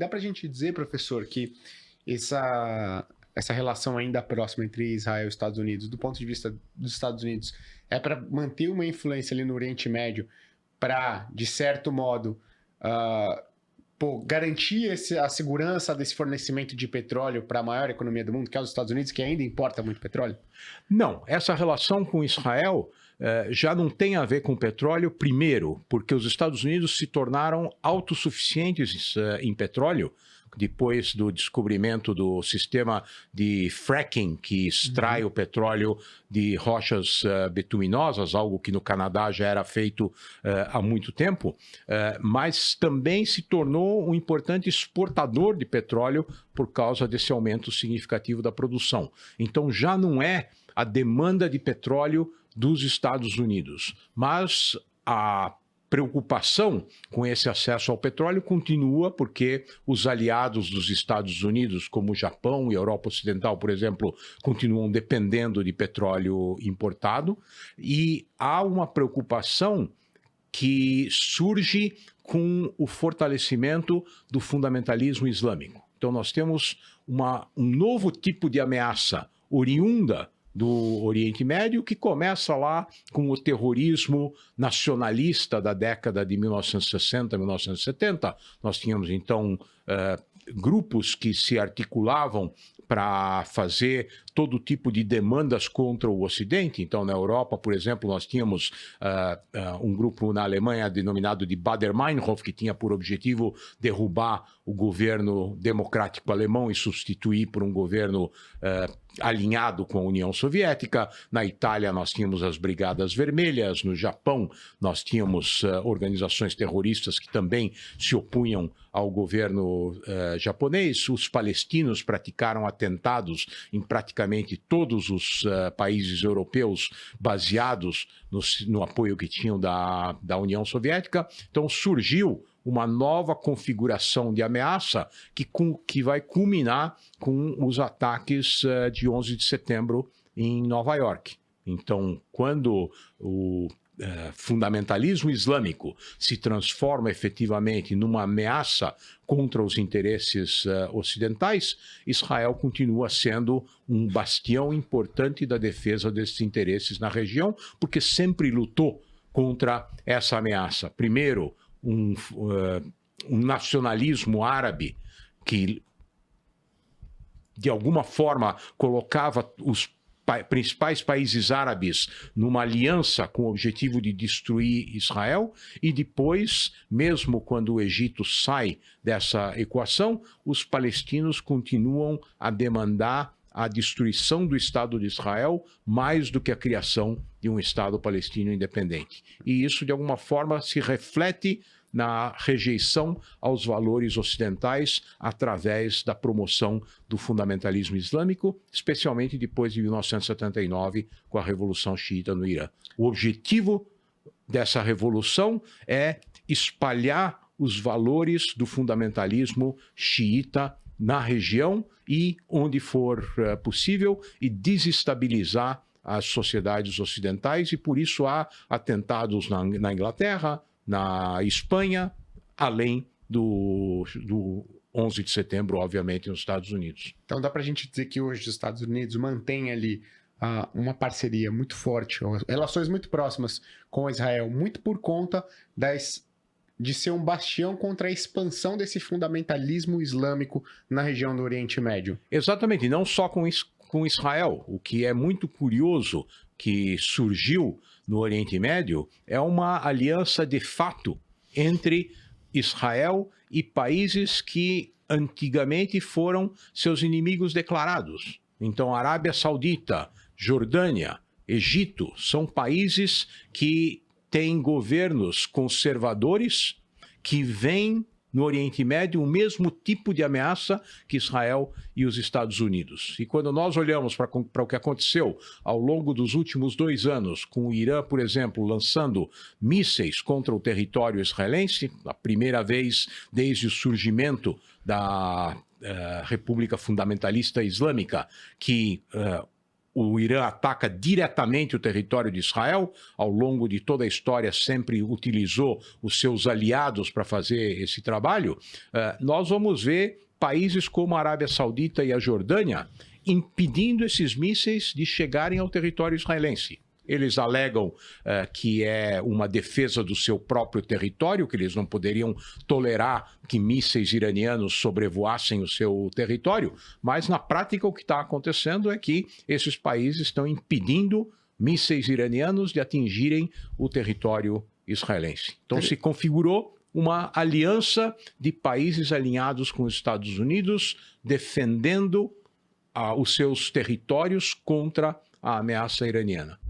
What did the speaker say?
dá para a gente dizer, professor, que essa relação ainda próxima entre Israel e Estados Unidos, do ponto de vista dos Estados Unidos, é para manter uma influência ali no Oriente Médio, para, de certo modo, garantir a segurança desse fornecimento de petróleo para a maior economia do mundo, que é os Estados Unidos, que ainda importa muito petróleo? Não, essa relação com Israel já não tem a ver com petróleo, primeiro, porque os Estados Unidos se tornaram autossuficientes em petróleo, depois do descobrimento do sistema de fracking, que extrai o petróleo de rochas bituminosas, algo que no Canadá já era feito há muito tempo, mas também se tornou um importante exportador de petróleo por causa desse aumento significativo da produção. Então já não é a demanda de petróleo dos Estados Unidos, mas a preocupação com esse acesso ao petróleo continua, porque os aliados dos Estados Unidos, como o Japão e a Europa Ocidental, por exemplo, continuam dependendo de petróleo importado, e há uma preocupação que surge com o fortalecimento do fundamentalismo islâmico. Então nós temos um novo tipo de ameaça oriunda do Oriente Médio, que começa lá com o terrorismo nacionalista da década de 1960, 1970. Nós tínhamos, então, grupos que se articulavam para fazer todo tipo de demandas contra o Ocidente. Então, na Europa, por exemplo, nós tínhamos um grupo na Alemanha denominado de Baader-Meinhof, que tinha por objetivo derrubar o governo democrático alemão e substituir por um governo alinhado com a União Soviética. Na Itália, nós tínhamos as Brigadas Vermelhas. No Japão, nós tínhamos organizações terroristas que também se opunham ao governo japonês. Os palestinos praticaram atentados em praticamente todos os países europeus, baseados no apoio que tinham da União Soviética. Então surgiu uma nova configuração de ameaça que vai culminar com os ataques de 11 de setembro em Nova York. Então, quando o fundamentalismo islâmico se transforma efetivamente numa ameaça contra os interesses ocidentais, Israel continua sendo um bastião importante da defesa desses interesses na região, porque sempre lutou contra essa ameaça. Primeiro, um nacionalismo árabe que, de alguma forma, colocava os principais países árabes numa aliança com o objetivo de destruir Israel, e depois, mesmo quando o Egito sai dessa equação, os palestinos continuam a demandar a destruição do Estado de Israel mais do que a criação de um Estado palestino independente. E isso, de alguma forma, se reflete na rejeição aos valores ocidentais através da promoção do fundamentalismo islâmico, especialmente depois de 1979, com a Revolução Xiita no Irã. O objetivo dessa revolução é espalhar os valores do fundamentalismo xiita na região e onde for possível, e desestabilizar as sociedades ocidentais, e por isso há atentados na Inglaterra, na Espanha, além do 11 de setembro, obviamente, nos Estados Unidos. Então dá para a gente dizer que hoje os Estados Unidos mantêm ali uma parceria muito forte, relações muito próximas com Israel, muito por conta de ser um bastião contra a expansão desse fundamentalismo islâmico na região do Oriente Médio. Exatamente, não só com Israel. O que é muito curioso que surgiu no Oriente Médio é uma aliança de fato entre Israel e países que antigamente foram seus inimigos declarados. Então, Arábia Saudita, Jordânia, Egito, são países que têm governos conservadores que veem no Oriente Médio o mesmo tipo de ameaça que Israel e os Estados Unidos. E quando nós olhamos para o que aconteceu ao longo dos últimos 2 anos, com o Irã, por exemplo, lançando mísseis contra o território israelense, a primeira vez desde o surgimento da República Fundamentalista Islâmica, que o Irã ataca diretamente o território de Israel, ao longo de toda a história sempre utilizou os seus aliados para fazer esse trabalho, nós vamos ver países como a Arábia Saudita e a Jordânia impedindo esses mísseis de chegarem ao território israelense. Eles alegam que é uma defesa do seu próprio território, que eles não poderiam tolerar que mísseis iranianos sobrevoassem o seu território, mas na prática o que está acontecendo é que esses países estão impedindo mísseis iranianos de atingirem o território israelense. Então se configurou uma aliança de países alinhados com os Estados Unidos, defendendo os seus territórios contra a ameaça iraniana.